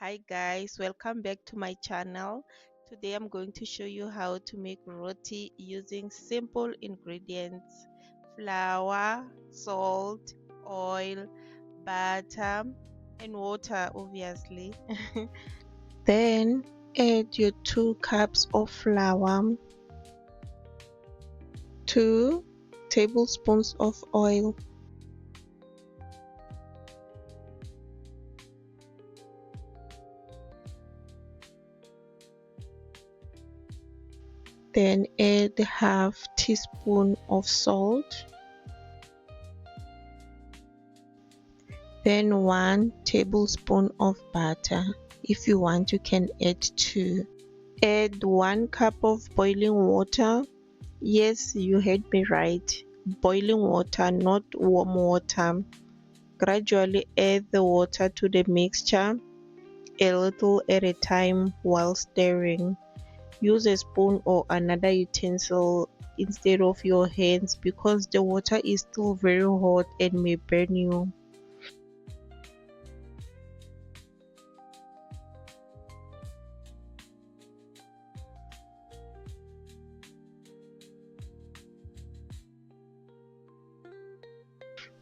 Hi guys, welcome back to my channel. Today I'm going to show you how to make roti using simple ingredients: flour, salt, oil, butter and water, obviously. Then add your 2 cups of flour, 2 tablespoons of oil, then add half teaspoon of salt, then 1 tablespoon of butter. If you want, you can add 2. Add 1 cup of boiling water. Yes, you heard me right. Boiling water, not warm water. Gradually add the water to the mixture, a little at a time while stirring. Use a spoon or another utensil instead of your hands because the water is still very hot and may burn you.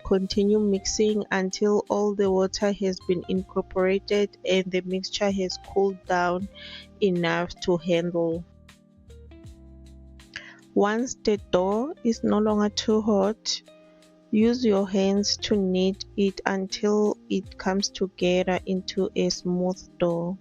Continue mixing until all the water has been incorporated and the mixture has cooled down enough to handle. Once the dough is no longer too hot, use your hands to knead it until it comes together into a smooth dough.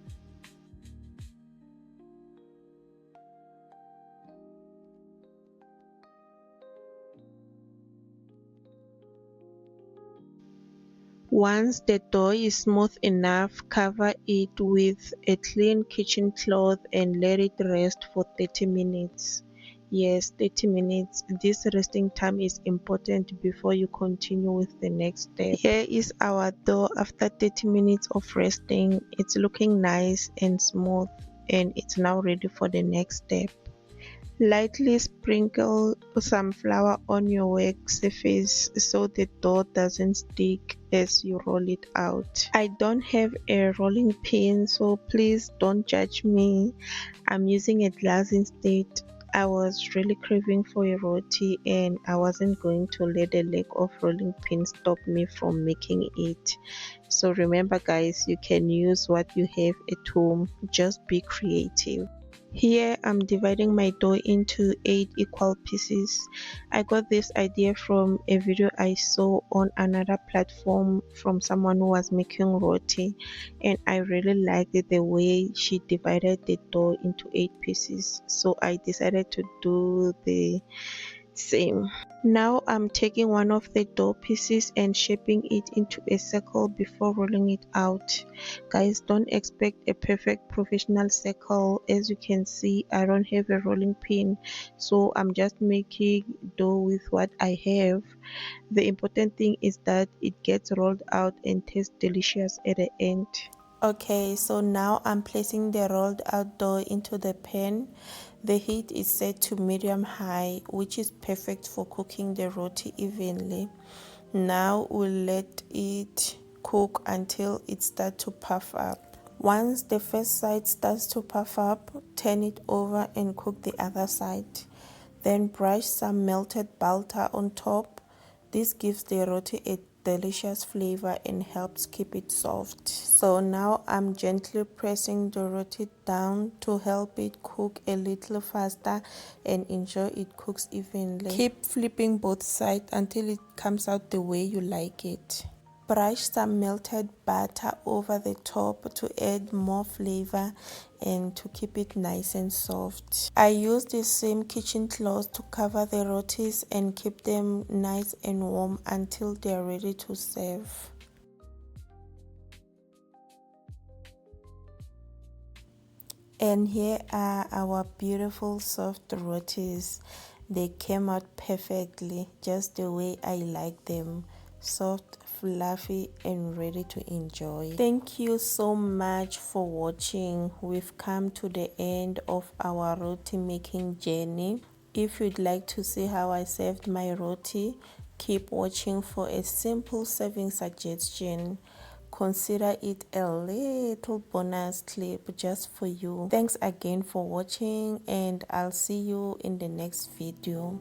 Once the dough is smooth enough, cover it with a clean kitchen cloth and let it rest for 30 minutes. Yes, 30 minutes. This resting time is important before you continue with the next step. Here is our dough after 30 minutes of resting. It's looking nice and smooth and it's now ready for the next step. Lightly sprinkle some flour on your work surface so the dough doesn't stick as you roll it out. I don't have a rolling pin, so please don't judge me. I'm using a glass instead. I was really craving for a roti and I wasn't going to let a lack of rolling pin stop me from making it. So remember guys, you can use what you have at home. Just be creative. Here I'm dividing my dough into 8 equal pieces. I got this idea from a video I saw on another platform from someone who was making roti, and I really liked the way she divided the dough into 8 pieces, so I decided to do the same. Now I'm taking one of the dough pieces and shaping it into a circle before rolling it out. Guys, don't expect a perfect professional circle. As you can see, I don't have a rolling pin, so I'm just making dough with what I have. The important thing is that it gets rolled out and tastes delicious at the end. Okay, so now I'm placing the rolled out dough into the pan. The heat is set to medium high, which is perfect for cooking the roti evenly. Now we'll let it cook until it starts to puff up. Once the first side starts to puff up, turn it over and cook the other side. Then brush some melted butter on top. This gives the roti a delicious flavor and helps keep it soft. So now I'm gently pressing the roti down to help it cook a little faster and ensure it cooks evenly. Keep flipping both sides until it comes out the way you like it. Brush some melted butter over the top to add more flavor and to keep it nice and soft. I use the same kitchen cloth to cover the rotis and keep them nice and warm until they are ready to serve. And here are our beautiful soft rotis. They came out perfectly, just the way I like them. Soft, fluffy and ready to enjoy. Thank you so much for watching. We've come to the end of our roti making journey. If you'd like to see how I served my roti, keep watching for a simple serving suggestion. consider it a little bonus clip just for you. Thanks again for watching, and I'll see you in the next video.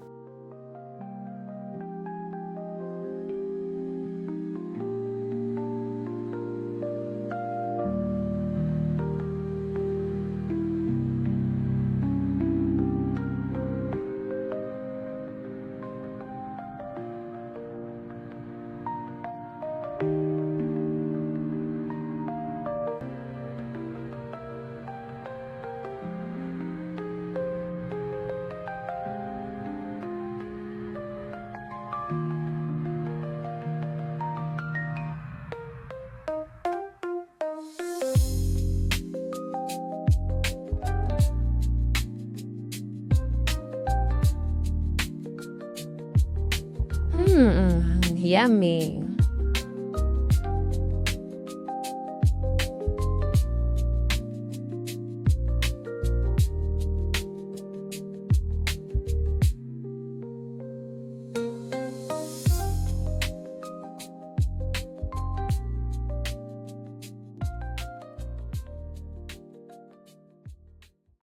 Yummy.